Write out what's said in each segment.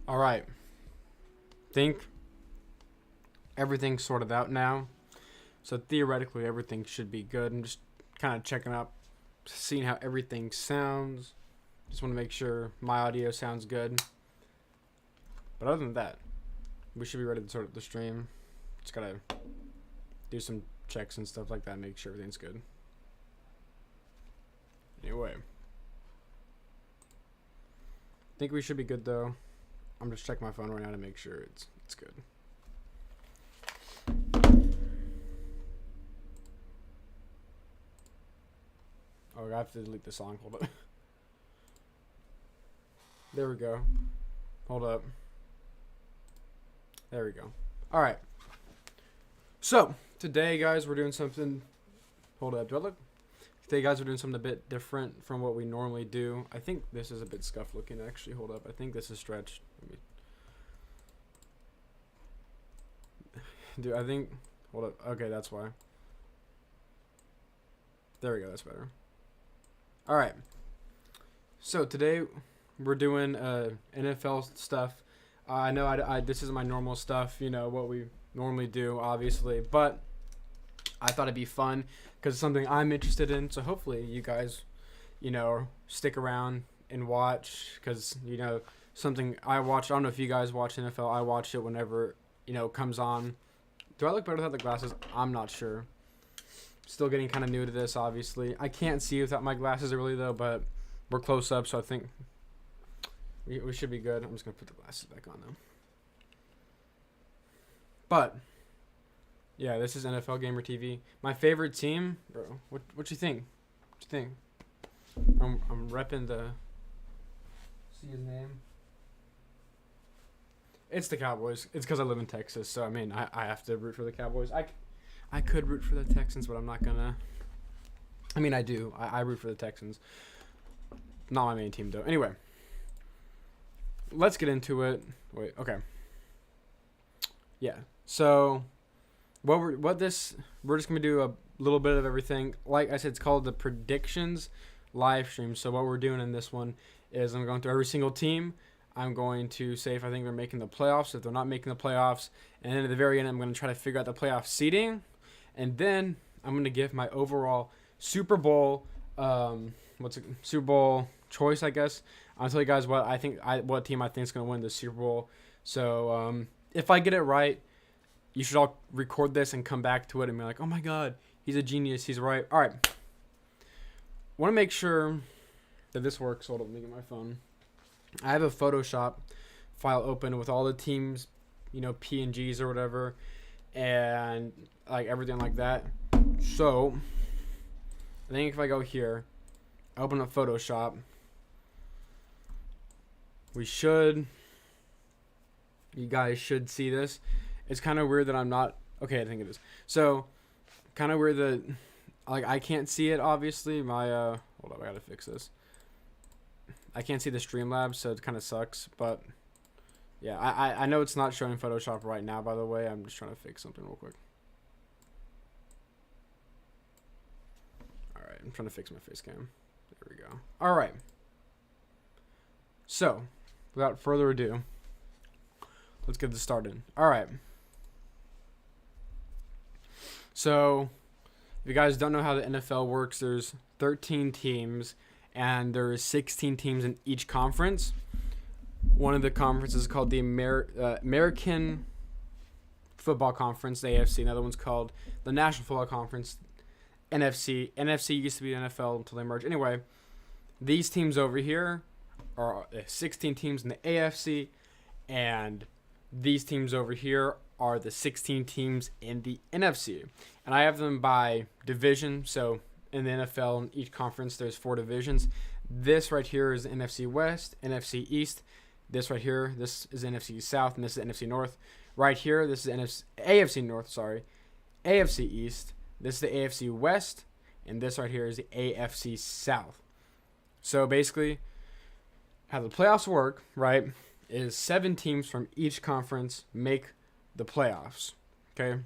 All right. Think everything's sorted out now. So theoretically, everything should be good. I'm just kind of checking up, seeing how everything sounds. Just want to make sure my audio sounds good. But other than that, we should be ready to start up the stream. Just gotta do some checks and stuff like that, make sure everything's good. Anyway, I think we should be good though. I'm just checking my phone right now to make sure it's good. Oh, I have to delete the song. Hold up. There we go. Hold up. There we go. All right. So today, guys, we're doing something. Hold up. Do I look? Today, guys, we're doing something a bit different from what we normally do. I think this is a bit scuffed looking, actually. Hold up. I think this is stretched. Dude, I think... Hold up. Okay, that's why. There we go. That's better. All right. So today, we're doing NFL stuff. I know I this isn't my normal stuff, you know, what we normally do, obviously. But I thought it'd be fun because it's something I'm interested in. So hopefully you guys, you know, stick around and watch because, you know, something I watch. I don't know if you guys watch NFL. I watch it whenever, you know, it comes on. Do I look better without the glasses? I'm not sure. Still getting kind of new to this, obviously. I can't see without my glasses really, though, but we're close up, so I think we should be good. I'm just going to put the glasses back on, though. But yeah, this is NFL Gamer TV. My favorite team, bro. What you think? What you think? I'm repping the. See his name. It's the Cowboys. It's because I live in Texas, so I mean I have to root for the Cowboys. I could root for the Texans, but I'm not gonna. I mean I do. I root for the Texans. Not my main team though. Anyway, let's get into it. Wait. Okay. Yeah. So. We're just gonna do a little bit of everything. Like I said, it's called the predictions live stream. So what we're doing in this one is I'm going through every single team. I'm going to say if I think they're making the playoffs, if they're not making the playoffs, and then at the very end, I'm going to try to figure out the playoff seeding, and then I'm going to give my overall Super Bowl, Super Bowl choice, I guess. I'll tell you guys what team I think is going to win the Super Bowl. So if I get it right, you should all record this and come back to it and be like, oh my God, he's a genius, he's right. All right. Want to make sure that this works. Hold on, let me get my phone. I have a Photoshop file open with all the teams, PNGs or whatever, and like everything like that. So I think if I go here, open up Photoshop, you guys should see this. It's kind of weird that I'm not, okay, I think it is. So kind of weird that I can't see it, obviously. Hold up, I gotta fix this. I can't see the Streamlabs, so it kind of sucks, but yeah, I know it's not showing Photoshop right now, by the way. I'm just trying to fix something real quick. Alright, I'm trying to fix my face cam. There we go. Alright. So, without further ado, let's get this started. Alright. So, if you guys don't know how the NFL works, there's 13 teams, and there's 16 teams in each conference. One of the conferences is called the American Football Conference, the AFC. Another one's called the National Football Conference, NFC. NFC used to be the NFL until they merged. Anyway, these teams over here are 16 teams in the AFC, and these teams over here are the 16 teams in the NFC. And I have them by division. So in the NFL, in each conference, there's 4 divisions. This right here is the NFC West, NFC East. This right here, this is NFC South, and this is NFC North. Right here, this is AFC North, AFC East. This is the AFC West, and this right here is the AFC South. So basically, how the playoffs work, right, is 7 teams from each conference make the playoffs, okay?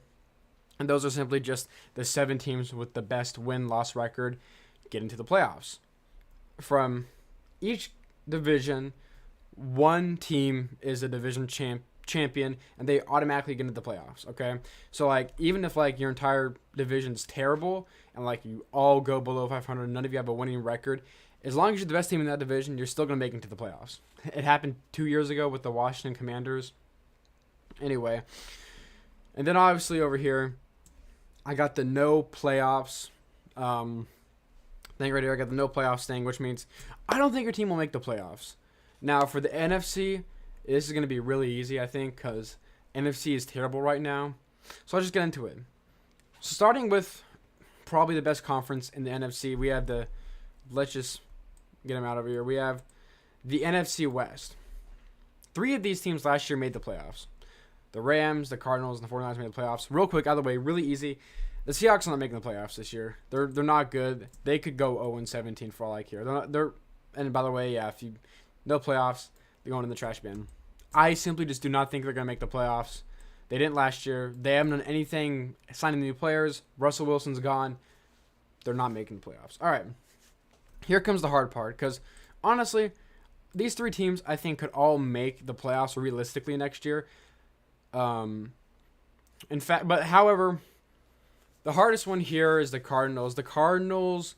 And those are simply just the 7 teams with the best win-loss record get into the playoffs. From each division, one team is a division champion, and they automatically get into the playoffs, okay? So, like, even if, like, your entire division's terrible and, like, you all go below 500, none of you have a winning record, as long as you're the best team in that division, you're still going to make it into the playoffs. It happened 2 years ago with the Washington Commanders. Anyway, and then obviously over here, I got the no playoffs thing right here. I got the no playoffs thing, which means I don't think your team will make the playoffs. Now, for the NFC, this is going to be really easy, I think, because NFC is terrible right now. So I'll just get into it. So starting with probably the best conference in the NFC, we have let's just get them out over here. We have the NFC West. 3 of these teams last year made the playoffs. The Rams, the Cardinals, and the 49ers made the playoffs. Real quick, out of the way, really easy. The Seahawks are not making the playoffs this year. They're not good. They could go 0-17 for all I care. And by the way, yeah, if you no playoffs, they're going in the trash bin. I simply just do not think they're going to make the playoffs. They didn't last year. They haven't done anything signing new players. Russell Wilson's gone. They're not making the playoffs. All right. Here comes the hard part, because honestly, these 3 teams I think could all make the playoffs realistically next year. In fact, but however, the hardest one here is the Cardinals. The Cardinals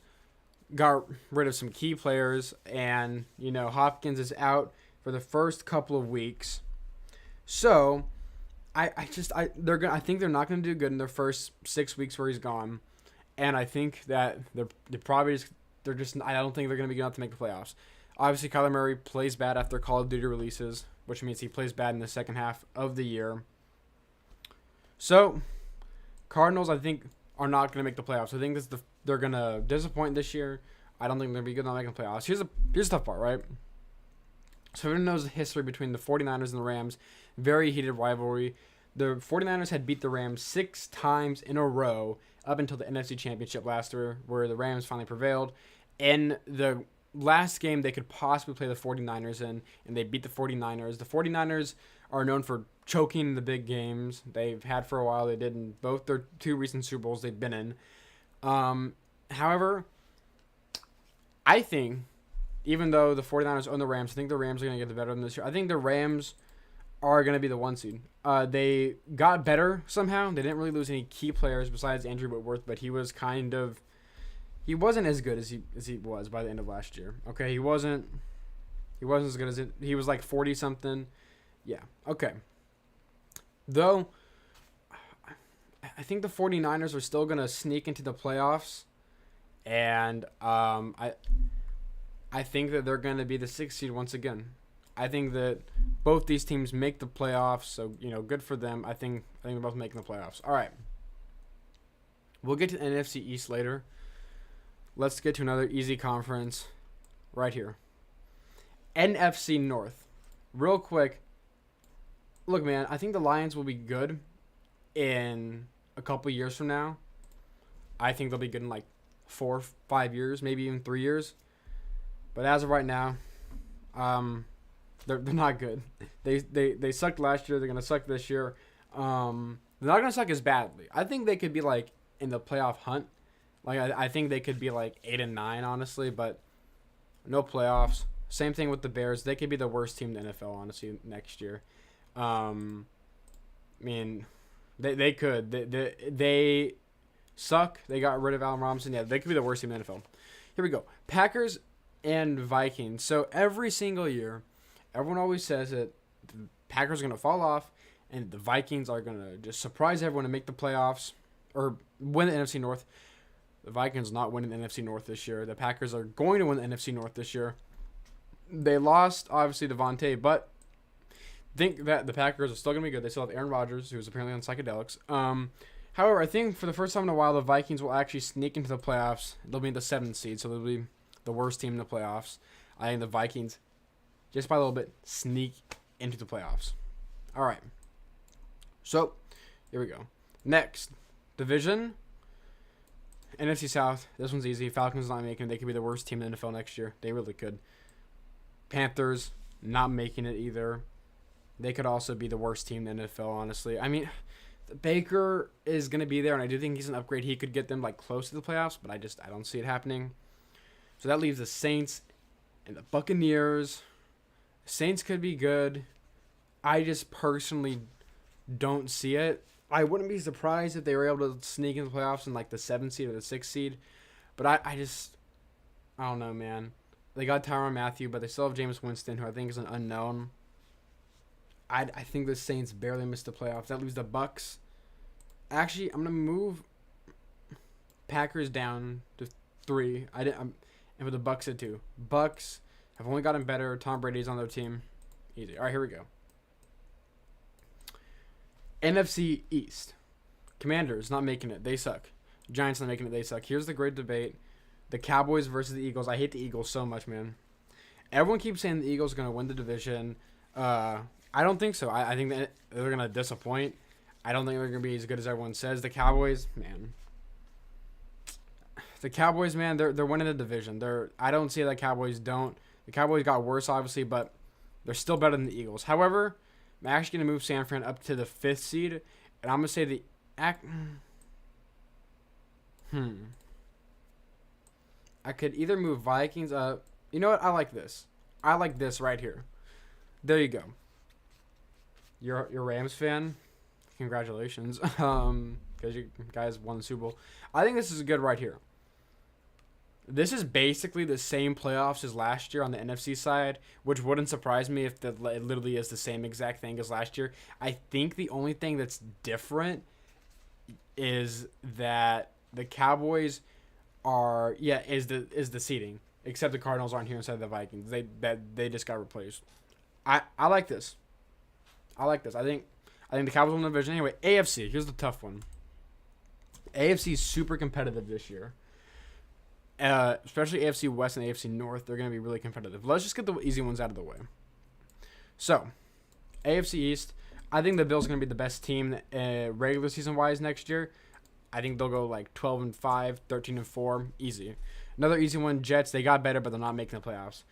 got rid of some key players, and Hopkins is out for the first couple of weeks. So I think they're not going to do good in their first 6 weeks where he's gone, and I think that I don't think they're going to be good enough to make the playoffs. Obviously, Kyler Murray plays bad after Call of Duty releases, which means he plays bad in the second half of the year. So, Cardinals, I think, are not going to make the playoffs. I think they're going to disappoint this year. I don't think they're going to be good at making the playoffs. Here's the tough part, right? So, everyone knows the history between the 49ers and the Rams. Very heated rivalry. The 49ers had beat the Rams 6 times in a row up until the NFC Championship last year, where the Rams finally prevailed. In the last game they could possibly play the 49ers in, and they beat the 49ers. The 49ers are known for choking in the big games. They've had for a while. They did in both their 2 recent Super Bowls they've been in. However, I think even though the 49ers own the Rams, I think the Rams are going to get better than this year. I think the Rams are going to be the 1 seed. They got better somehow. They didn't really lose any key players besides Andrew Whitworth, but he wasn't as good as he was by the end of last year. Okay, he wasn't as good as it. He was like 40 something. Yeah. Okay. Though I think the 49ers are still going to sneak into the playoffs, and I think that they're going to be the 6th seed once again. I think that both these teams make the playoffs, so good for them. I think they're both making the playoffs. All right. We'll get to the NFC East later. Let's get to another easy conference right here. NFC North. Real quick. Look, man, I think the Lions will be good in a couple years from now. I think they'll be good in like 4, 5 years, maybe even 3 years. But as of right now, they're not good. They sucked last year. They're gonna suck this year. They're not gonna suck as badly. I think they could be like in the playoff hunt. Like I think they could be like 8 and 9, honestly, but no playoffs. Same thing with the Bears. They could be the worst team in the NFL, honestly, next year. I mean, they could. They suck. They got rid of Allen Robinson. Yeah, they could be the worst team in the NFL. Here we go. Packers and Vikings. So every single year, everyone always says that the Packers are going to fall off and the Vikings are going to just surprise everyone and make the playoffs or win the NFC North. The Vikings not winning the NFC North this year. The Packers are going to win the NFC North this year. They lost, obviously, Devontae, but think that the Packers are still going to be good. They still have Aaron Rodgers, who's apparently on psychedelics. However, I think for the first time in a while, the Vikings will actually sneak into the playoffs. They'll be in the 7th seed, so they'll be the worst team in the playoffs. I think the Vikings, just by a little bit, sneak into the playoffs. All right. So, here we go. Next, division, NFC South. This one's easy. Falcons not making it. They could be the worst team in the NFL next year. They really could. Panthers not making it either. They could also be the worst team in the NFL, honestly. I mean, Baker is going to be there, and I do think he's an upgrade. He could get them like close to the playoffs, but I don't see it happening. So that leaves the Saints and the Buccaneers. Saints could be good. I just personally don't see it. I wouldn't be surprised if they were able to sneak in the playoffs in like the 7th seed or the 6th seed. But I don't know, man. They got Tyrann Mathieu, but they still have Jameis Winston, who I think is an unknown. I think the Saints barely missed the playoffs. That leaves the Bucs. Actually, I'm gonna move Packers down to 3. And with the Bucs at 2. Bucs have only gotten better. Tom Brady's on their team. Easy. All right, here we go. NFC East. Commanders not making it. They suck. Giants not making it. They suck. Here's the great debate. The Cowboys versus the Eagles. I hate the Eagles so much, man. Everyone keeps saying the Eagles are going to win the division. I don't think so. I think that they're going to disappoint. I don't think they're going to be as good as everyone says. The Cowboys, man. They're winning the division. I don't see that Cowboys don't. The Cowboys got worse, obviously, but they're still better than the Eagles. However, I'm actually going to move San Fran up to the 5th seed, and I'm going to say I could either move Vikings up. You know what? I like this. I like this right here. There you go. You're a Rams fan. Congratulations. Because you guys won the Super Bowl. I think this is good right here. This is basically the same playoffs as last year on the NFC side, which wouldn't surprise me if it literally is the same exact thing as last year. I think the only thing that's different is that the Cowboys is the seeding, except the Cardinals aren't here instead of the Vikings. They just got replaced. I like this. I think the Cowboys win the division. Anyway, AFC. Here's the tough one. AFC is super competitive this year. Especially AFC West and AFC North. They're going to be really competitive. Let's just get the easy ones out of the way. So, AFC East. I think the Bills are going to be the best team regular season-wise next year. I think they'll go like 12-5, 13-4. Easy. Another easy one, Jets. They got better, but they're not making the playoffs.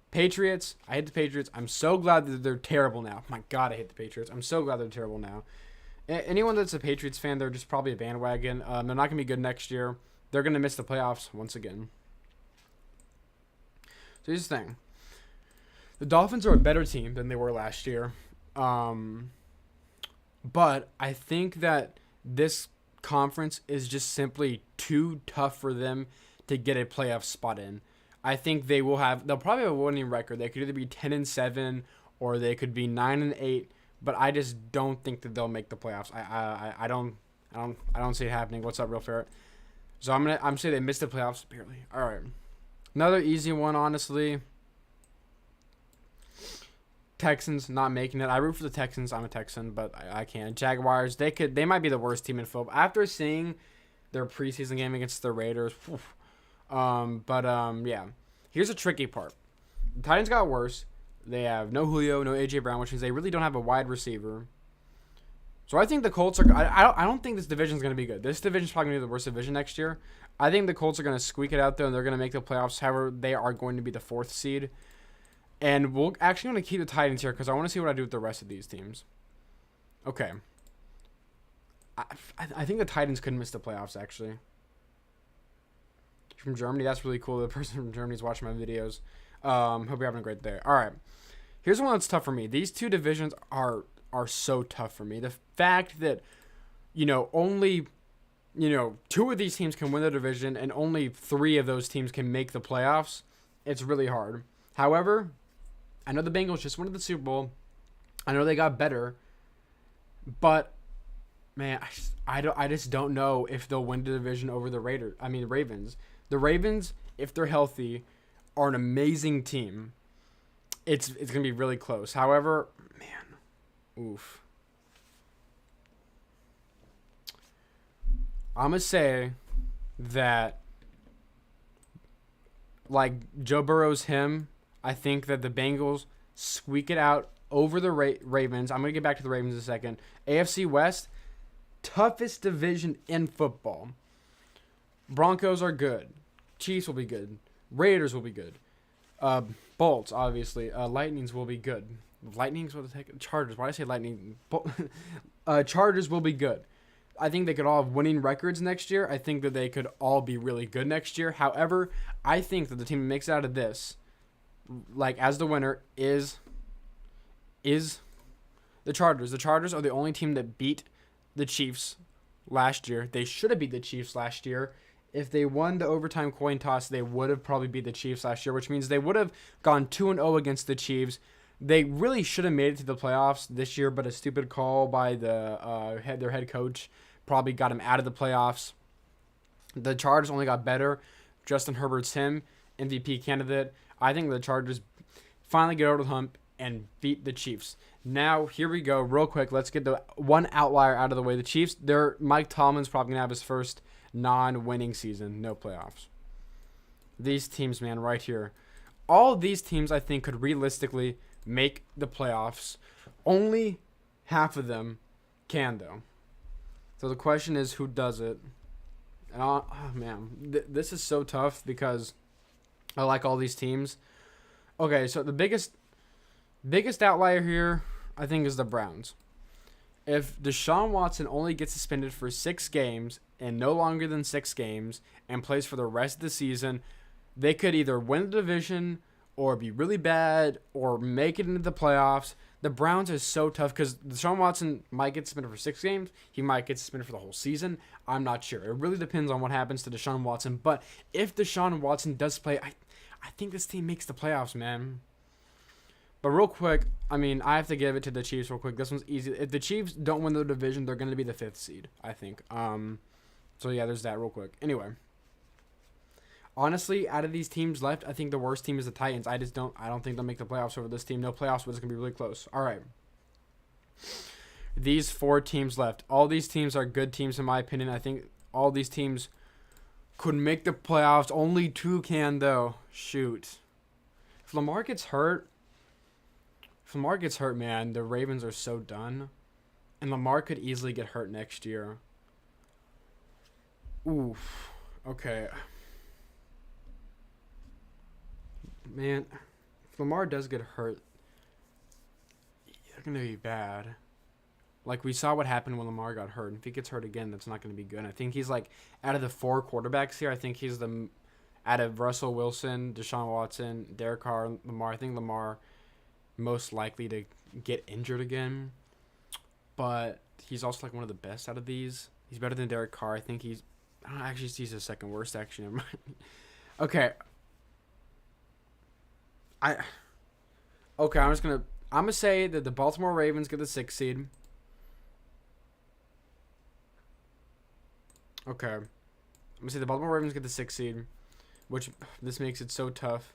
Patriots. I hate the Patriots. I'm so glad that they're terrible now. My God, I hate the Patriots. I'm so glad they're terrible now. Anyone that's a Patriots fan, they're just probably a bandwagon. They're not going to be good next year. They're going to miss the playoffs once again. So here's the thing. The Dolphins are a better team than they were last year. But I think that this conference is just simply too tough for them to get a playoff spot in. I think they'll probably have a winning record. They could either be 10-7 or they could be 9-8, but I just don't think that they'll make the playoffs. I don't see it happening. What's up, Real Ferret? So I'm saying they missed the playoffs barely. All right. Another easy one, honestly. Texans not making it. I root for the Texans. I'm a Texan, but I can't. Jaguars, they might be the worst team in football. After seeing their preseason game against the Raiders, yeah. Here's a tricky part. The Titans got worse. They have no Julio, no AJ Brown, which means they really don't have a wide receiver. So I think the Colts are. I don't think this division is going to be good. This division is probably going to be the worst division next year. I think the Colts are going to squeak it out there and they're going to make the playoffs. However, they are going to be the 4th seed. And we're actually going to keep the Titans here because I want to see what I do with the rest of these teams. Okay. I think the Titans could miss the playoffs, actually. From Germany, that's really cool. The person from Germany is watching my videos. Hope you're having a great day. All right. Here's one that's tough for me. These two divisions are so tough for me. The fact that, only, 2 of these teams can win the division and only 3 of those teams can make the playoffs, it's really hard. However, I know the Bengals just won the Super Bowl. I know they got better, but man, I just don't know if they'll win the division over the Ravens. The Ravens, if they're healthy, are an amazing team. It's gonna be really close. However, man, oof. I'm gonna say that, like Joe Burrow's I think that the Bengals squeak it out over the Ravens. I'm going to get back to the Ravens in a second. AFC West, toughest division in football. Broncos are good. Chiefs will be good. Raiders will be good. Bolts, obviously. Lightnings will be good. Lightnings will take Chargers. Why did I say Lightning? Chargers will be good. I think they could all have winning records next year. I think that they could all be really good next year. However, I think that the team that makes it out of this, like as the winner, is the Chargers. The Chargers are the only team that beat the Chiefs last year. They should have beat the Chiefs last year. If they won the overtime coin toss, they would have probably beat the Chiefs last year, which means they would have gone 2-0 against the Chiefs. They really should have made it to the playoffs this year, but a stupid call by their head coach probably got him out of the playoffs. The Chargers only got better. Justin Herbert's MVP candidate. I think the Chargers finally get over the hump and beat the Chiefs. Now, here we go. Real quick, let's get the one outlier out of the way. The Chiefs, Mike Tomlin's probably going to have his first non-winning season. No playoffs. These teams, man, right here. All of these teams, I think, could realistically make the playoffs. Only half of them can, though. So the question is, who does it? Oh, man. This is so tough because I like all these teams. Okay, so the biggest outlier here, I think, is the Browns. If Deshaun Watson only gets suspended for 6 games and no longer than 6 games and plays for the rest of the season, they could either win the division or be really bad or make it into the playoffs. The Browns are so tough because Deshaun Watson might get suspended for 6 games. He might get suspended for the whole season. I'm not sure. It really depends on what happens to Deshaun Watson. But if Deshaun Watson does play, I think this team makes the playoffs, man. But real quick, I have to give it to the Chiefs real quick. This one's easy. If the Chiefs don't win the division, they're going to be the 5th seed, I think. So, yeah, there's that real quick. Anyway. Honestly, out of these teams left, I think the worst team is the Titans. I don't think they'll make the playoffs over this team. No playoffs, but it's going to be really close. All right. These 4 teams left. All these teams are good teams, in my opinion. I think all these teams could make the playoffs. Only 2 can, though. Shoot. If Lamar gets hurt, man, the Ravens are so done. And Lamar could easily get hurt next year. Oof. Okay. Man, if Lamar does get hurt, it's going to be bad. Like, we saw what happened when Lamar got hurt. If he gets hurt again, that's not going to be good. And I think he's, like, out of the 4 quarterbacks here, I think he's the Out of Russell Wilson, Deshaun Watson, Derek Carr, Lamar, I think Lamar most likely to get injured again. But he's also like one of the best out of these. He's better than Derek Carr. I think he's... I don't actually see the second worst, actually. Never mind. Okay. I'm gonna say that the Baltimore Ravens get the 6th seed. Okay. I'm gonna say the Baltimore Ravens get the 6th seed, which this makes it so tough.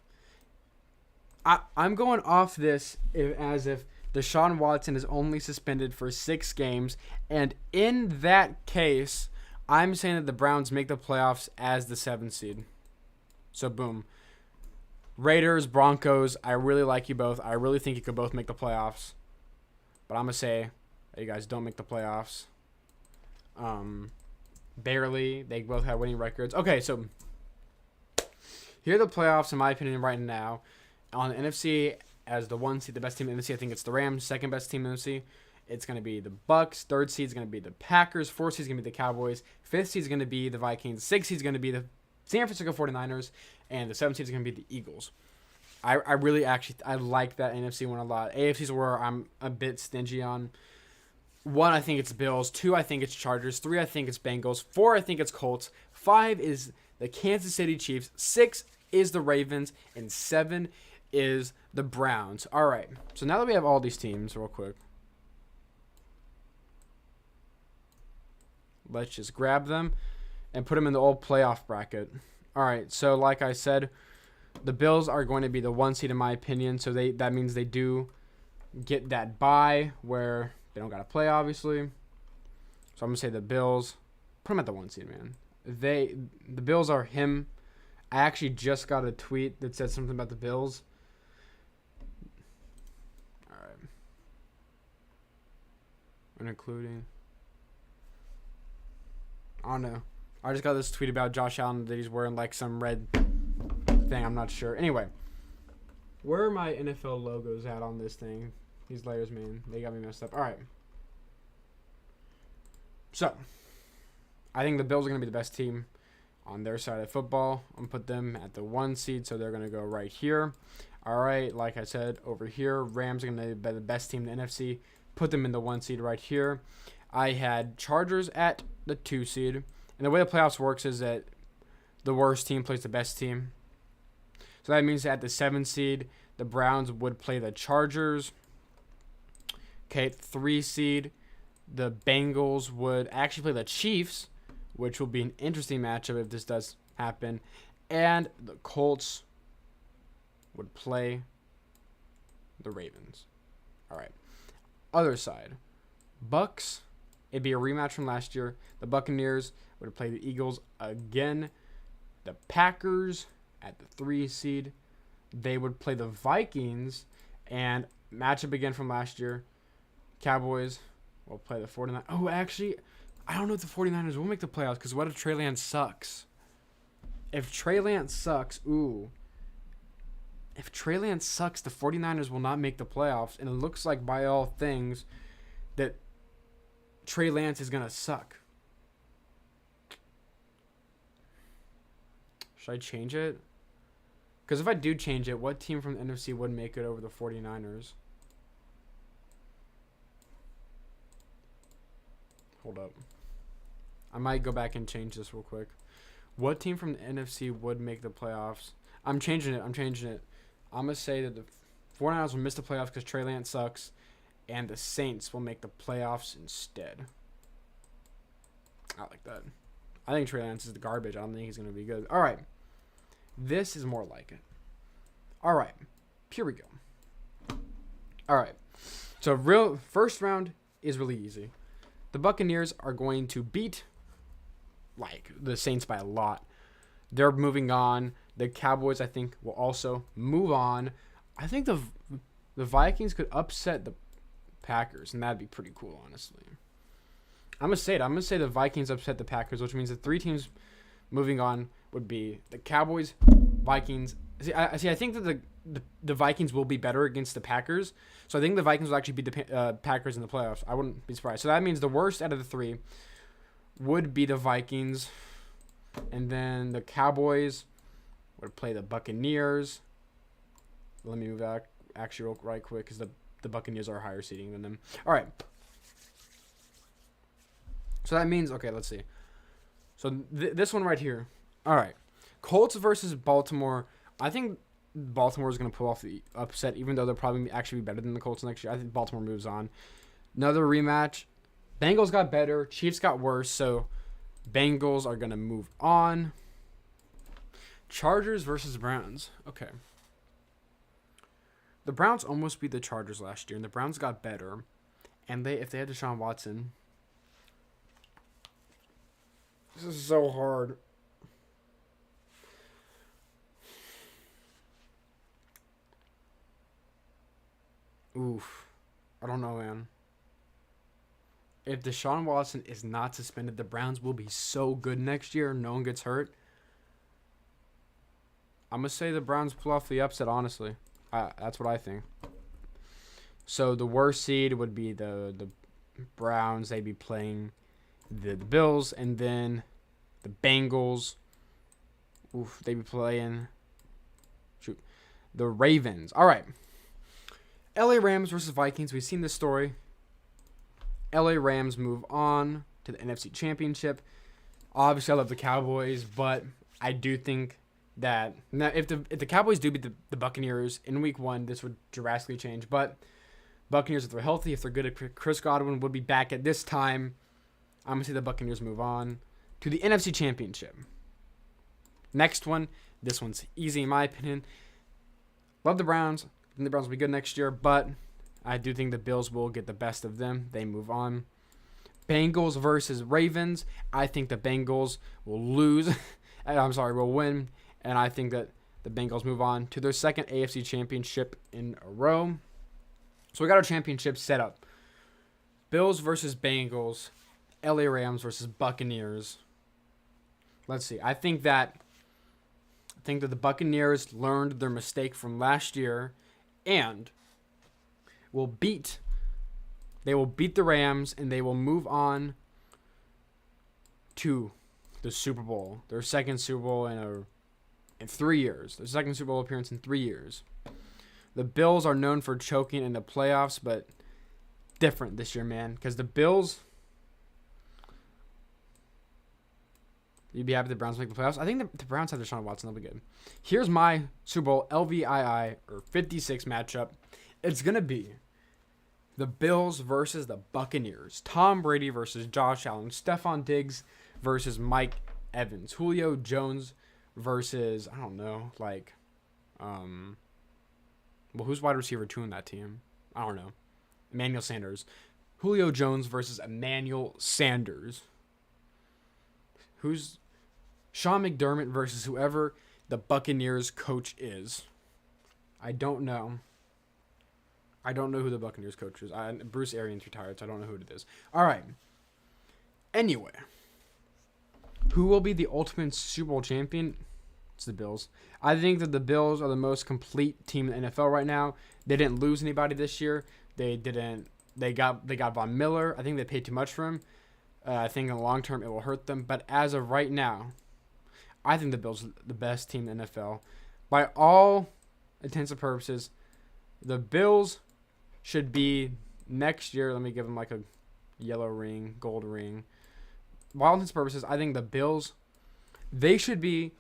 I'm going off this as if Deshaun Watson is only suspended for 6 games, and in that case, I'm saying that the Browns make the playoffs as the 7th seed. So boom. Raiders, Broncos, I really like you both. I really think you could both make the playoffs. But I'm going to say that you guys don't make the playoffs. Barely. They both have winning records. Okay, so here are the playoffs, in my opinion, right now. On the NFC, as the 1 seed, the best team in the NFC, I think it's the Rams. Second best team in the NFC, it's going to be the Bucks. 3rd seed is going to be the Packers. 4th seed is going to be the Cowboys. 5th seed is going to be the Vikings. 6th seed is going to be the San Francisco 49ers. And the 7th seed is going to be the Eagles. I really actually like that NFC one a lot. AFC is where I'm a bit stingy on. 1, I think it's Bills. 2, I think it's Chargers. 3, I think it's Bengals. 4, I think it's Colts. 5 is the Kansas City Chiefs. 6 is the Ravens. And 7 is the Browns. All right. So now that we have all these teams, real quick, let's just grab them and put them in the old playoff bracket. All right. So like I said, the Bills are going to be the 1 seed in my opinion. So that means they do get that bye where they don't got to play, obviously. So I'm going to say the Bills. Put them at the 1 seed, man. The Bills are him. I actually just got a tweet that said something about the Bills. All right. And including... I don't know. I just got this tweet about Josh Allen that he's wearing like some red thing. I'm not sure. Anyway. Where are my NFL logos at on this thing? These layers, man. They got me messed up. All right. So, I think the Bills are going to be the best team on their side of football. I'm going to put them at the 1 seed, so they're going to go right here. All right, like I said, over here, Rams are going to be the best team in the NFC. Put them in the 1 seed right here. I had Chargers at the 2 seed. And the way the playoffs works is that the worst team plays the best team. So that means that at the 7 seed, the Browns would play the Chargers. Okay, 3 seed, the Bengals would actually play the Chiefs, which will be an interesting matchup if this does happen. And the Colts would play the Ravens. All right. Other side, Bucks, it'd be a rematch from last year. The Buccaneers would play the Eagles again. The Packers at the 3 seed, they would play the Vikings. And matchup again from last year, Cowboys will play the 49ers. Oh, actually, I don't know if the 49ers will make the playoffs because what if Trey Lance sucks? If Trey Lance sucks, if Trey Lance sucks, the 49ers will not make the playoffs. And it looks like, by all things, that Trey Lance is going to suck. Should I change it? Because if I do change it, what team from the NFC would make it over the 49ers? Hold up. I might go back and change this real quick. What team from the NFC would make the playoffs? I'm changing it. I'm going to say that the 49ers will miss the playoffs because Trey Lance sucks. And the Saints will make the playoffs instead. I like that. I think Trey Lance is the garbage. I don't think he's going to be good. All right. This is more like it. All right. Here we go. All right. So first round is really easy. The Buccaneers are going to beat the Saints by a lot. They're moving on. The Cowboys, I think, will also move on. I think the Vikings could upset the Packers, and that'd be pretty cool, honestly. I'm going to say it. I'm going to say the Vikings upset the Packers, which means the 3 teams moving on would be the Cowboys, Vikings. I think that the Vikings will be better against the Packers. So I think the Vikings will actually beat the Packers in the playoffs. I wouldn't be surprised. So that means the worst out of the 3 would be the Vikings. And then the Cowboys would play the Buccaneers. Let me move back actually right quick because the Buccaneers are higher seeding than them. All right. So that means, okay, let's see. So this one right here. All right. Colts versus Baltimore. I think Baltimore is going to pull off the upset, even though they'll probably actually be better than the Colts next year. I think Baltimore moves on. Another rematch. Bengals got better. Chiefs got worse. So Bengals are going to move on. Chargers versus Browns. Okay. The Browns almost beat the Chargers last year, and the Browns got better. And if they had Deshaun Watson, this is so hard. Oof. I don't know, man. If Deshaun Watson is not suspended, the Browns will be so good next year. No one gets hurt. I'm going to say the Browns pull off the upset, honestly. That's what I think. So the worst seed would be the Browns. They'd be playing the Bills. And then the Bengals. Oof, they'd be playing the Ravens. All right. LA Rams versus Vikings. We've seen this story. LA Rams move on to the NFC Championship. Obviously, I love the Cowboys, but I do think that now if the Cowboys do beat the Buccaneers in Week 1, this would drastically change. But Buccaneers, if they're healthy, if they're good, Chris Godwin would be back at this time. I'm gonna see the Buccaneers move on to the NFC Championship. Next one, this one's easy in my opinion. Love the Browns. I think the Browns will be good next year, but I do think the Bills will get the best of them. They move on. Bengals versus Ravens. I think the Bengals will lose. Will win. And I think that the Bengals move on to their second AFC championship in a row. So we got our championship set up. Bills versus Bengals. LA Rams versus Buccaneers. Let's see. I think that the Buccaneers learned their mistake from last year and will beat the Rams, and they will move on to the Super Bowl. Their second Super Bowl in 3 years. Their second Super Bowl appearance in 3 years. The Bills are known for choking in the playoffs, but different this year, man. Because the Bills, you'd be happy the Browns make the playoffs. I think the Browns have Deshaun Watson. They'll be good. Here's my Super Bowl LVII or 56 matchup. It's going to be the Bills versus the Buccaneers. Tom Brady versus Josh Allen. Stephon Diggs versus Mike Evans. Julio Jones versus, I don't know, who's wide receiver 2 in that team? I don't know. Emmanuel Sanders. Julio Jones versus Emmanuel Sanders. Who's Sean McDermott versus whoever the Buccaneers coach is. I don't know. I don't know who the Buccaneers coach is. Bruce Arians retired, so I don't know who it is. All right. Anyway. Who will be the ultimate Super Bowl champion? It's the Bills. I think that the Bills are the most complete team in the NFL right now. They didn't lose anybody this year. They got Von Miller. I think they paid too much for him. I think in the long term it will hurt them. But as of right now, I think the Bills are the best team in the NFL. By all intents and purposes, the Bills should be next year. Let me give them like a yellow ring, gold ring. By all intents and purposes, I think the Bills, they should be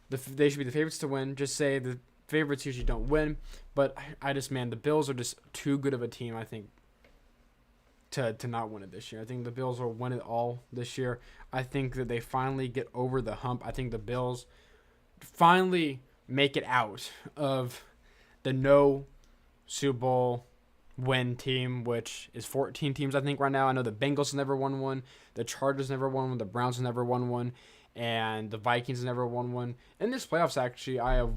the favorites to win. Just say the favorites usually don't win, but the Bills are just too good of a team, I think, to not win it this year. I think the Bills will win it all this year. I think that they finally get over the hump. I think the Bills finally make it out of the no Super Bowl win team, which is 14 teams, I think, right now. I know the Bengals never won one. The Chargers never won one. The Browns never won one. And the Vikings never won one. In this playoffs, actually, I have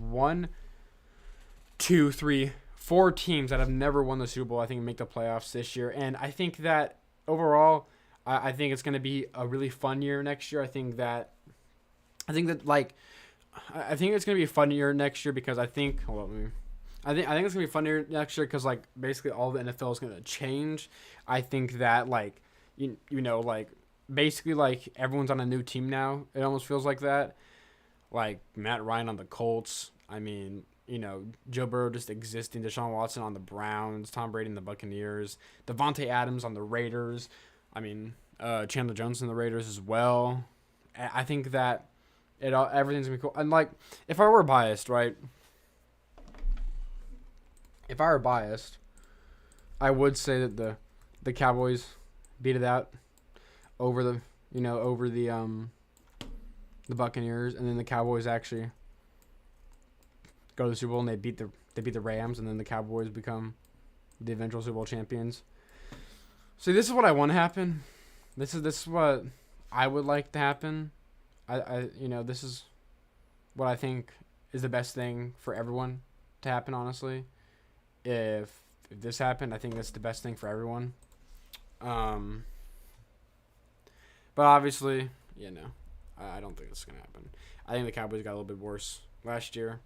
4 teams that have never won the Super Bowl, I think, make the playoffs this year. And I think that overall, I think it's going to be a really fun year next year. I think it's going to be a fun year next year because I think it's going to be a fun year next year because, basically all the NFL is going to change. I think that, basically, everyone's on a new team now. It almost feels like that. like Matt Ryan on the Colts. I mean, Joe Burrow just existing, Deshaun Watson on the Browns, Tom Brady in the Buccaneers, Devontae Adams on the Raiders. I mean, Chandler Jones on the Raiders as well. I think that everything's gonna be cool. And like, if I were biased, right? If I were biased, I would say that the Cowboys beat it out over the Buccaneers, and then the Cowboys actually go to the Super Bowl and they beat the Rams, and then the Cowboys become the eventual Super Bowl champions. So this is what I want to happen. This is what I would like to happen. This is what I think is the best thing for everyone to happen, honestly. If this happened, I think that's the best thing for everyone. But obviously, I don't think it's going to happen. I think the Cowboys got a little bit worse last year.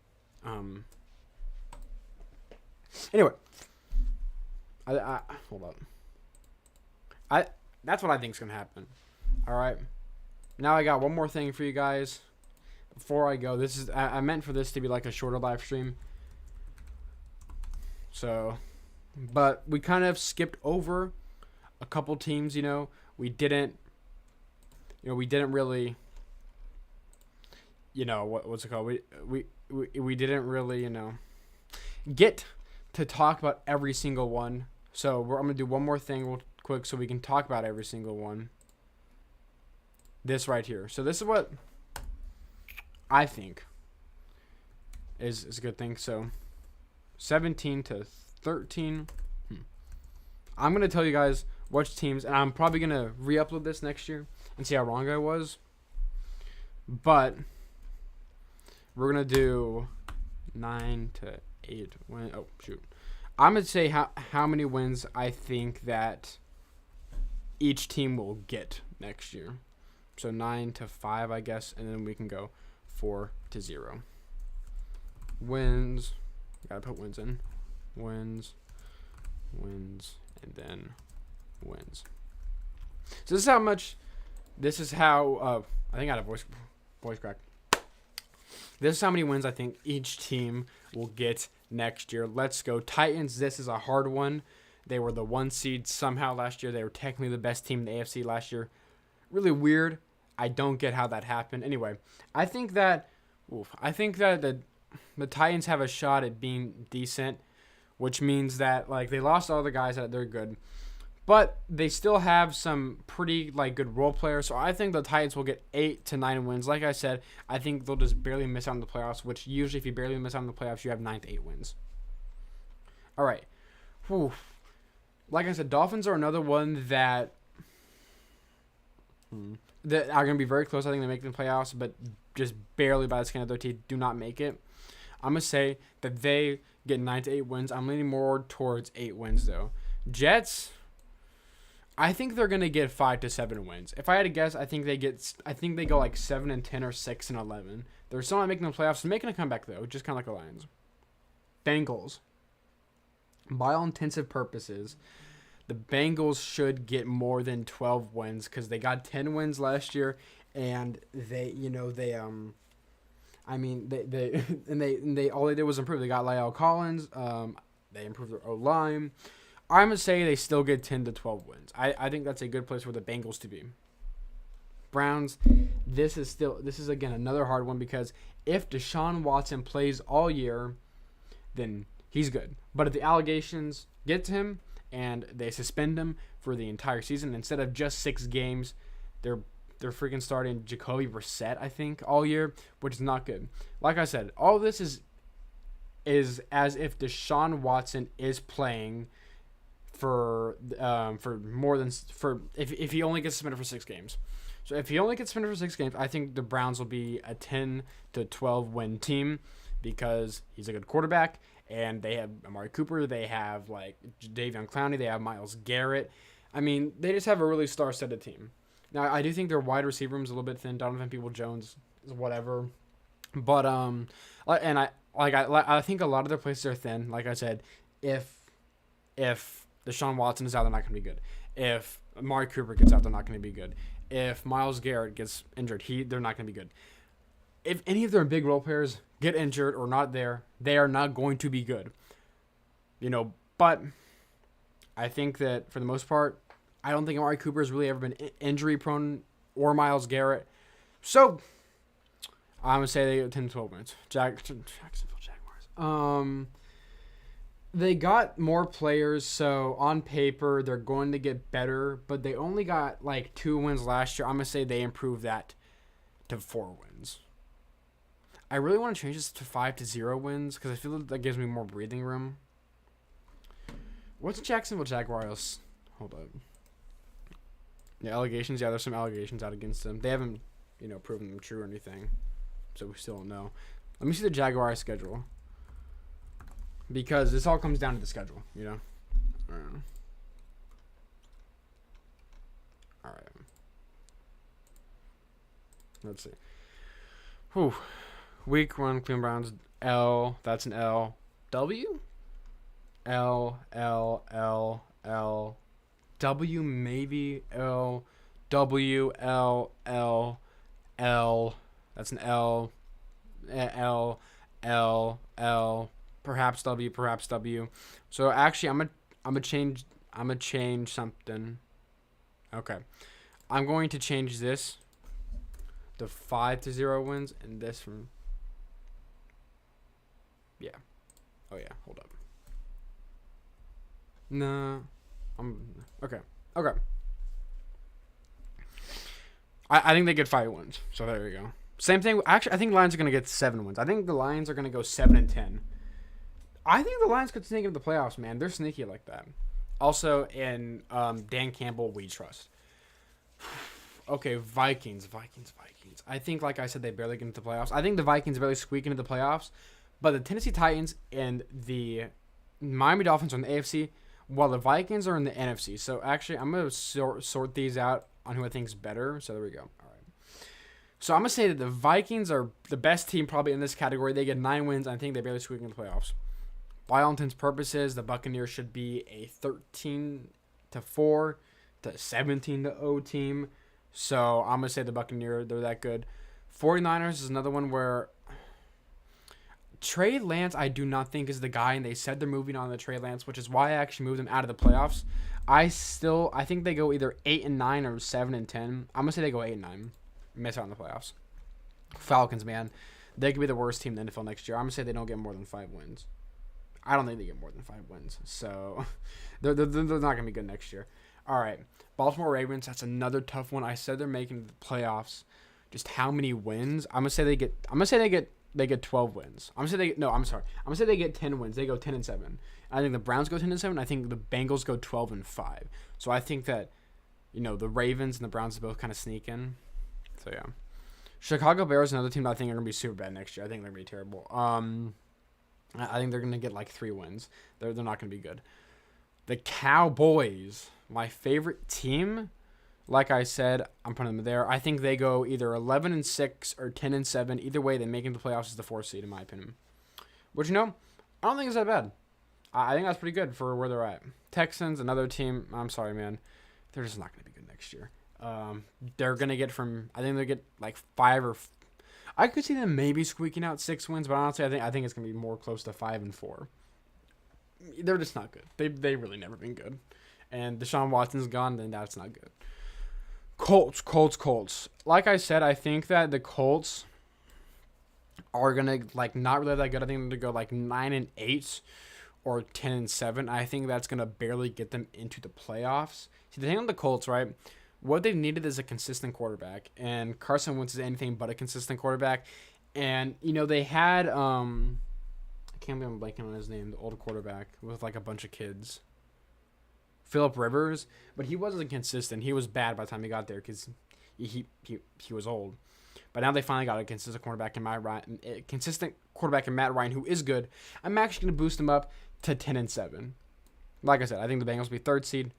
Anyway, I hold up. That's what I think is going to happen. All right. Now I got one more thing for you guys before I go. I meant for this to be like a shorter live stream. So, but we kind of skipped over a couple teams. We didn't really. What's it called? We didn't really get to talk about every single one. So I'm gonna do one more thing real quick so we can talk about every single one. This right here. So this is what I think is a good thing. So 17-13. I'm gonna tell you guys which teams, and I'm probably gonna re-upload this next year and see how wrong I was. But we're gonna do 9-8 win. Oh shoot! I'm gonna say how many wins I think that each team will get next year. So 9-5, I guess, and then we can go 4-0. Wins. Gotta put wins in. Wins, and then wins. So this is how much. This is how. I think I had a voice crack. This is how many wins I think each team will get next year. Let's go Titans. This is a hard one. They were the 1 seed somehow last year. They were technically the best team in the AFC last year. Really weird. I don't get how that happened. Anyway, I think that the Titans have a shot at being decent, which means that like they lost all the guys that they're good, but they still have some pretty like good role players. So I think the Titans will get 8-9 wins. Like I said, I think they'll just barely miss out on the playoffs, which usually if you barely miss out on the playoffs, you have 9-8 wins. All right. Whew. Like I said, Dolphins are another one that are going to be very close. I think they make the playoffs, but just barely by the skin of their teeth do not make it. I'm going to say that they get 9-8 wins. I'm leaning more towards 8 wins, though. Jets, I think they're going to get 5-7 wins. If I had to guess, I think they go like 7-10 or 6-11. They're still not making the playoffs. They're making a comeback, though, just kind of like the Lions. Bengals. By all intensive purposes, the Bengals should get more than 12 wins because they got 10 wins last year, and they all they did was improve. They got La'el Collins. They improved their O-line. I'm gonna say they still get 10-12 wins. I think that's a good place for the Bengals to be. Browns. This is again another hard one because if Deshaun Watson plays all year, then he's good. But if the allegations get to him and they suspend him for the entire season instead of just 6 games, they're freaking starting Jacoby Brissett, I think, all year, which is not good. Like I said, all this is as if Deshaun Watson is playing for more than if he only gets suspended for 6 games. So if he only gets suspended for 6 games, I think the Browns will be a 10-12 win team because he's a good quarterback. And they have Amari Cooper. They have, like, Davion Clowney. They have Myles Garrett. I mean, they just have a really star-studded team. Now, I do think their wide receiver room is a little bit thin. Donovan Peoples-Jones is whatever. But, I think a lot of their places are thin. Like I said, if Deshaun Watson is out, they're not going to be good. If Amari Cooper gets out, they're not going to be good. If Myles Garrett gets injured, they're not going to be good. if any of their big role players get injured or not there, they are not going to be good. But I think that for the most part, I don't think Amari Cooper has really ever been injury prone or Myles Garrett. So I'm gonna say they get 10-12 wins. Jacksonville Jaguars. They got more players, so on paper they're going to get better, but they only got like 2 wins last year. I'm gonna say they improved that to 4 wins. I really want to change this to 5-0 wins because I feel like that gives me more breathing room. What's Jacksonville Jaguars? Hold up. The allegations, yeah, there's some allegations out against them. They haven't, proven them true or anything, so we still don't know. Let me see the Jaguars schedule because this all comes down to the schedule, All right. Let's see. Whew. Week 1, Cleveland Browns, L. That's an L. W? L, L, L, L. W, maybe. L. W, L, L, L. That's an L. L, L, L. Perhaps W, perhaps W. So actually, I'm gonna change something. Okay. I'm going to change this to 5-0 wins and this from. Yeah. Oh yeah. Hold up. No. Okay. Okay. I think they get 5 wins. So there you go. Same thing. Actually, I think the Lions are going to get 7 wins. I think the Lions are going to go 7-10. I think the Lions could sneak into the playoffs, man. They're sneaky like that. Also, in Dan Campbell, we trust. Okay, Vikings. I think, like I said, they barely get into the playoffs. I think the Vikings barely squeak into the playoffs. But the Tennessee Titans and the Miami Dolphins are in the AFC, while the Vikings are in the NFC. So, actually, I'm going to sort these out on who I think is better. So, there we go. All right. So, I'm going to say that the Vikings are the best team probably in this category. They get 9 wins. I think they barely squeak into the playoffs. By all intents and purposes, the Buccaneers should be a 13-4 to 17-0 team. So, I'm going to say the Buccaneers, they're that good. 49ers is another one where Trey Lance, I do not think is the guy, and they said they're moving on to Trey Lance, which is why I actually moved them out of the playoffs. I think they go either 8-9 or 7-10. I'm gonna say they go 8-9, miss out on the playoffs. Falcons, man, they could be the worst team in the NFL next year. I'm gonna say they don't get more than 5 wins. I don't think they get more than 5 wins, so they're not gonna be good next year. All right, Baltimore Ravens. That's another tough one. I said they're making the playoffs. Just how many wins? I'm gonna say they get 12 wins. I'm gonna say they get 10 wins. They go 10-7. I think the Browns go 10-7. I think the Bengals go 12-5. So I think that, the Ravens and the Browns both kind of sneak in. So yeah, Chicago Bears, another team that I think are gonna be super bad next year. I think they're gonna be terrible. I think they're gonna get like 3 wins. They're not gonna be good. The Cowboys, my favorite team. Like I said, I'm putting them there. I think they go either 11-6 or 10-7. Either way, they make it into the playoffs as the 4th seed, in my opinion. Which, I don't think it's that bad. I think that's pretty good for where they're at. Texans, another team. I'm sorry, man. They're just not going to be good next year. They're going to get I think they get like 5 or. I could see them maybe squeaking out 6 wins, but honestly, I think it's going to be more close to 5-4. They're just not good. They've really never been good. And Deshaun Watson's gone, then that's not good. Colts. Like I said, I think that the Colts are gonna not really that good. I think they're gonna go 9-8 or 10-7. I think that's gonna barely get them into the playoffs. See, the thing on the Colts, right? What they've needed is a consistent quarterback, and Carson Wentz is anything but a consistent quarterback. And they had I can't believe I'm blanking on his name, the old quarterback with a bunch of kids. Phillip Rivers, but he wasn't consistent. He was bad by the time he got there because he was old. But now they finally got a consistent quarterback in Matt Ryan, who is good. I'm actually going to boost him up to 10-7. Like I said, I think the Bengals will be 3rd seed,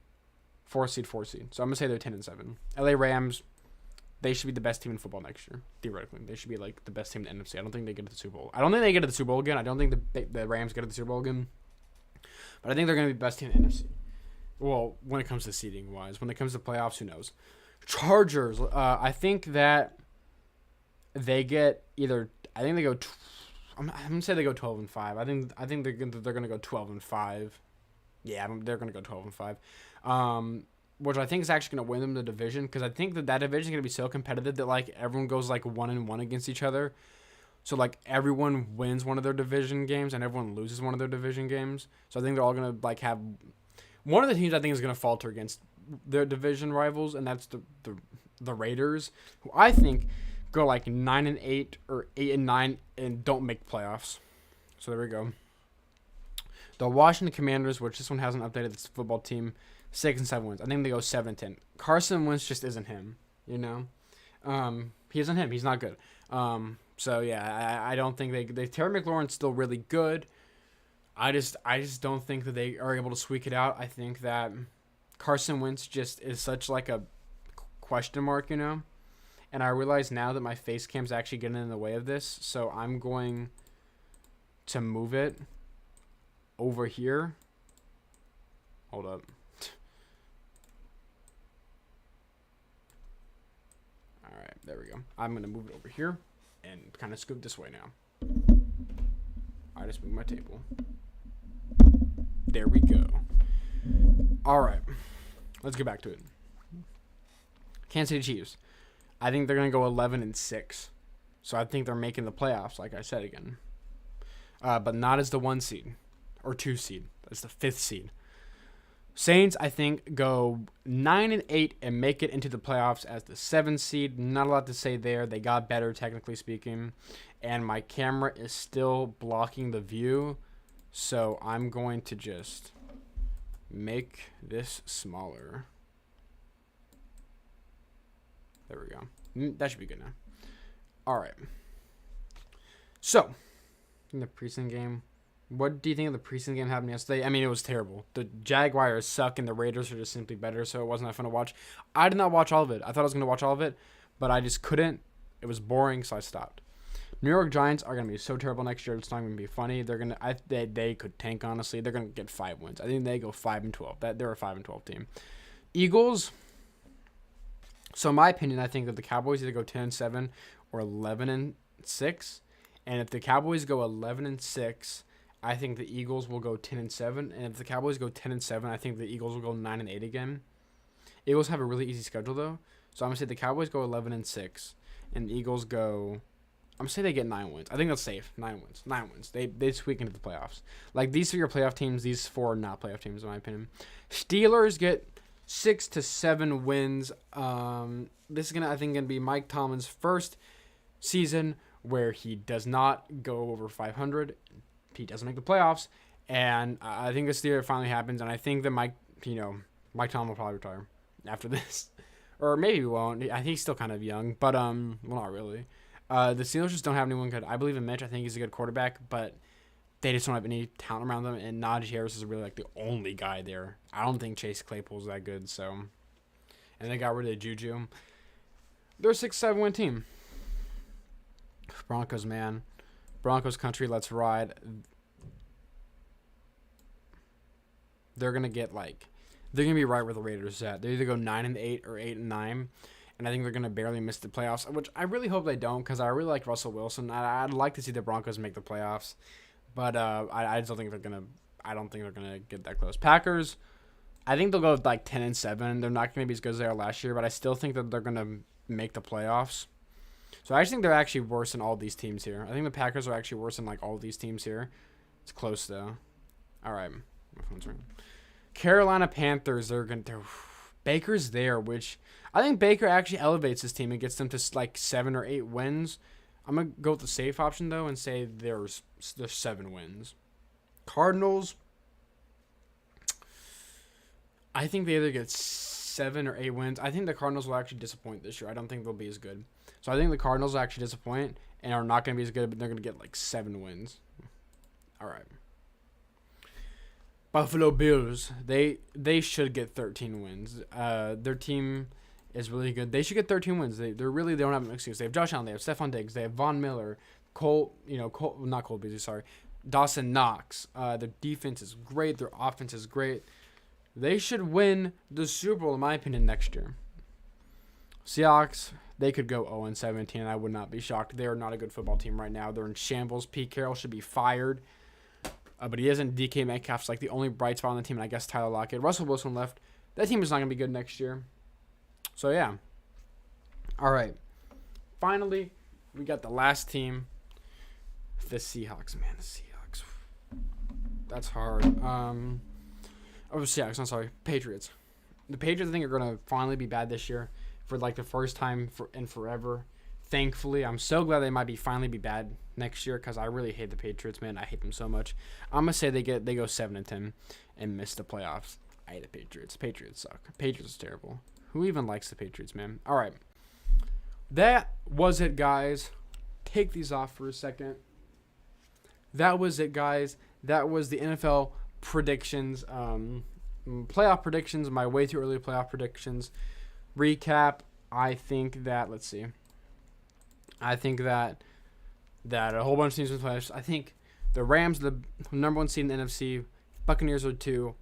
4th seed. So I'm going to say they're 10-7. LA Rams, they should be the best team in football next year, theoretically. They should be the best team in the NFC. I don't think they get to the Super Bowl. I don't think they get to the Super Bowl again. I don't think the Rams get to the Super Bowl again. But I think they're going to be the best team in the NFC. Well, when it comes to seeding-wise. When it comes to playoffs, who knows? Chargers, I think that they get either. I think they go. I'm gonna say they go 12-5. I think they're gonna go 12-5. Yeah, they're gonna go 12-5. Which I think is actually gonna win them the division, because I think that division is gonna be so competitive that like everyone goes like 1-1 against each other. So like everyone wins one of their division games and everyone loses one of their division games. So I think they're all gonna like have one of the teams I think is gonna falter against their division rivals, and that's the Raiders, who I think go like 9-8 or 8-9 and don't make playoffs. So there we go. The Washington Commanders, which this one hasn't updated this football team, 6-7 wins. I think they go 7-10. Carson Wentz just isn't him, you know. He isn't him. He's not good. So yeah, I don't think they Terry McLaurin's still really good. I just don't think that they are able to squeak it out. I think that Carson Wentz just is such like a question mark, you know. And I realize now that my face cam's actually getting in the way of this, so I'm going to move it over here. Hold up. All right, there we go. I'm going to move it over here and kind of scoot this way now. I just moved my table. There we go. All right, let's get back to it. Kansas City Chiefs. I think they're going to go 11-6. So I think they're making the playoffs, like I said again. But not as the 1 seed or 2 seed. That's the 5th seed. Saints, I think, go 9-8 and make it into the playoffs as the 7th seed. Not a lot to say there. They got better, technically speaking. And my camera is still blocking the view. So I'm going to just make this smaller. There we go. That should be good now. All right. So, in the preseason game, what do you think of the preseason game happening yesterday? I mean, it was terrible. The Jaguars suck and the Raiders are just simply better, so it wasn't that fun to watch. I did not watch all of it. I thought I was going to watch all of it, but I just couldn't. It was boring, so I stopped. New York Giants are going to be so terrible next year. It's not going to be funny. They could tank, honestly. They're going to get 5 wins. I think they go 5-12. They're a 5-12 team. Eagles. So in my opinion, I think that the Cowboys either go 10-7 or 11-6. And if the Cowboys go 11-6, I think the Eagles will go 10-7. And if the Cowboys go 10-7, I think the Eagles will go 9-8 again. Eagles have a really easy schedule though. So I'm gonna say the Cowboys go 11-6, and the Eagles go. I'm gonna say they get 9 wins. I think that's safe. 9 wins. 9 wins. They squeak into the playoffs. Like these 3 are playoff teams. These 4 are not playoff teams in my opinion. Steelers get 6 to 7 wins. This is I think gonna be Mike Tomlin's first season where he does not go over 500. He doesn't make the playoffs, and I think this year it finally happens. And I think that Mike Tomlin will probably retire after this, or maybe he won't. I think he's still kind of young, but well, not really. The Steelers just don't have anyone good. I believe in Mitch. I think he's a good quarterback, but they just don't have any talent around them. And Najee Harris is really like the only guy there. I don't think Chase Claypool's that good. So, and they got rid of Juju. They're a 6-7 win team. Broncos, man. Broncos country, let's ride. They're going to get they're going to be right where the Raiders are at. They either go 9-8 or 8-9. And I think they're going to barely miss the playoffs, which I really hope they don't because I really like Russell Wilson. I'd like to see the Broncos make the playoffs. But I just don't think they're going to – I don't think they're going to get that close. Packers, I think they'll go 10-7. They're not going to be as good as they are last year, but I still think that they're going to make the playoffs. So I just think they're actually worse than all these teams here. I think the Packers are actually worse than all these teams here. It's close though. All right, my phone's ringing. Carolina Panthers. Baker's there, which I think Baker actually elevates his team and gets them to 7 or 8 wins. I'm gonna go with the safe option though and say there's 7 wins. Cardinals. I think they either get 7 or 8 wins. I think the Cardinals will actually disappoint this year. I don't think they'll be as good. So I think the Cardinals will actually disappoint and are not going to be as good, but they're going to get 7 wins. All right. Buffalo Bills. They should get 13 wins. Their team is really good. They should get 13 wins. They don't have an excuse. They have Josh Allen. They have Stephon Diggs. They have Von Miller. Dawson Knox. Their defense is great. Their offense is great. They should win the Super Bowl, in my opinion, next year. Seahawks, they could go 0-17, and I would not be shocked. They are not a good football team right now. They're in shambles. Pete Carroll should be fired. But he isn't. DK Metcalf's like the only bright spot on the team, and I guess Tyler Lockett. Russell Wilson left. That team is not going to be good next year. So, yeah. All right. Finally, we got the last team. The Seahawks, man. The Seahawks. That's hard. Seahawks. I'm sorry. Patriots. The Patriots, I think, are going to finally be bad this year for like the first time in forever. Thankfully, I'm so glad they might finally be bad next year because I really hate the Patriots, man. I hate them so much. I'm gonna say they go 7-10 and miss the playoffs. I hate the Patriots. Patriots suck. Patriots is terrible. Who even likes the Patriots, man? All right, that was it, guys. Take these off for a second. That was it, guys. That was the NFL predictions, playoff predictions. My way too early playoff predictions. Recap. I think that a whole bunch of teams in the playoffs. I think the Rams are the number 1 seed in the NFC. Buccaneers are 2.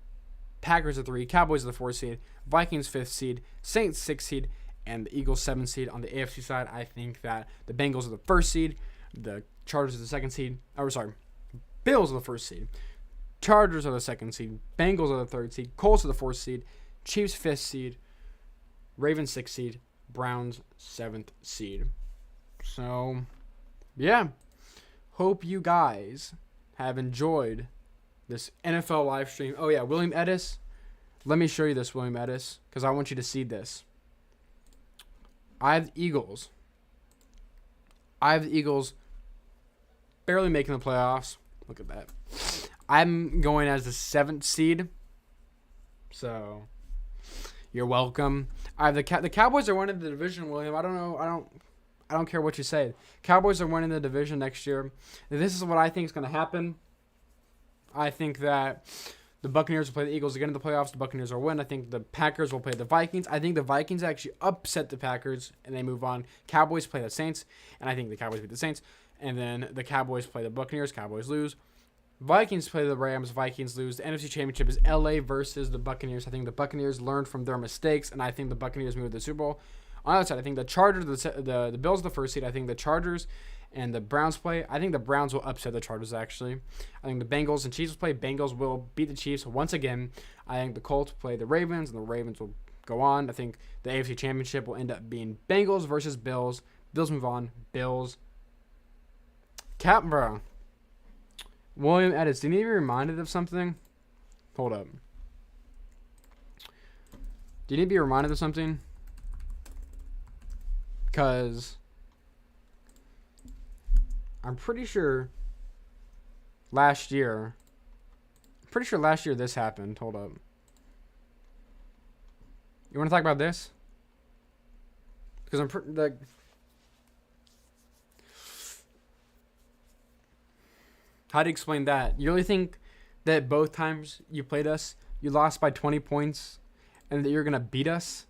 Packers are 3. Cowboys are the 4th seed. Vikings 5th seed. Saints 6th seed. And the Eagles 7th seed. On the AFC side, I think that the Bengals are the 1st seed. The Chargers are the 2nd seed. Bills are the 1st seed. Chargers are the 2nd seed. Bengals are the 3rd seed. Colts are the 4th seed. Chiefs 5th seed. Ravens 6th seed. Browns 7th seed. So, yeah. Hope you guys have enjoyed this NFL live stream. Oh, yeah, William Edis. Let me show you this, William Edis, because I want you to see this. I have the Eagles. Barely making the playoffs. Look at that. I'm going as the 7th seed. So, you're welcome. I have the Cowboys are winning the division, William. I don't know. I don't care what you say. Cowboys are winning the division next year. This is what I think is going to happen. I think that the Buccaneers will play the Eagles again in the playoffs. The Buccaneers will win. I think the Packers will play the Vikings. I think the Vikings actually upset the Packers, and they move on. Cowboys play the Saints, and I think the Cowboys beat the Saints. And then the Cowboys play the Buccaneers. Cowboys lose. Vikings play the Rams. Vikings lose. The NFC Championship is LA versus the Buccaneers. I think the Buccaneers learned from their mistakes, and I think the Buccaneers move to the Super Bowl. On the other side, I think the Chargers, the Bills are the 1st seed. I think the Chargers and the Browns play. I think the Browns will upset the Chargers, actually. I think the Bengals and Chiefs will play. Bengals will beat the Chiefs once again. I think the Colts play the Ravens, and the Ravens will go on. I think the AFC Championship will end up being Bengals versus Bills. Bills move on. Bills. Bro. William Edis, do you need to be reminded of something? Hold up. Do you need to be reminded of something? Because I'm pretty sure last year this happened. Hold up. You want to talk about this? Because I'm pretty like. How do you explain that? You really think that both times you played us, you lost by 20 points, and that you're gonna beat us?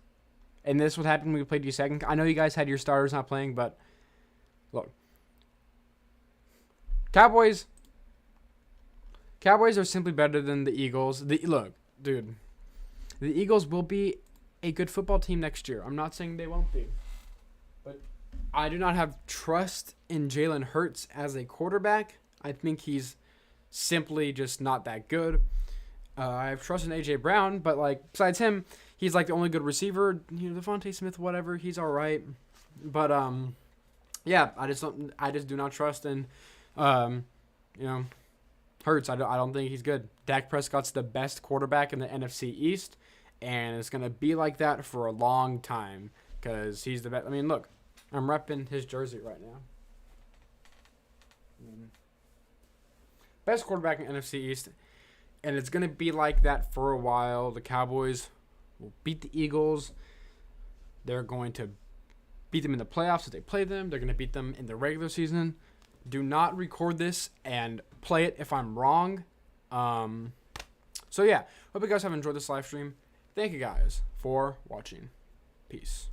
And this would happen when we played you second. I know you guys had your starters not playing, but look. Cowboys are simply better than the Eagles. Look, dude. The Eagles will be a good football team next year. I'm not saying they won't be. But I do not have trust in Jalen Hurts as a quarterback. I think he's simply just not that good. I have trust in A.J. Brown, but like besides him, he's like the only good receiver. You know, Devontae Smith, whatever, he's all right. But yeah, I just do not trust in Hurts. I don't think he's good. Dak Prescott's the best quarterback in the NFC East, and it's gonna be like that for a long time because he's the best. I mean, look, I'm repping his jersey right now. Best quarterback in NFC East. And it's going to be like that for a while. The Cowboys will beat the Eagles. They're going to beat them in the playoffs if they play them. They're going to beat them in the regular season. Do not record this and play it if I'm wrong. So, yeah. Hope you guys have enjoyed this live stream. Thank you guys for watching. Peace.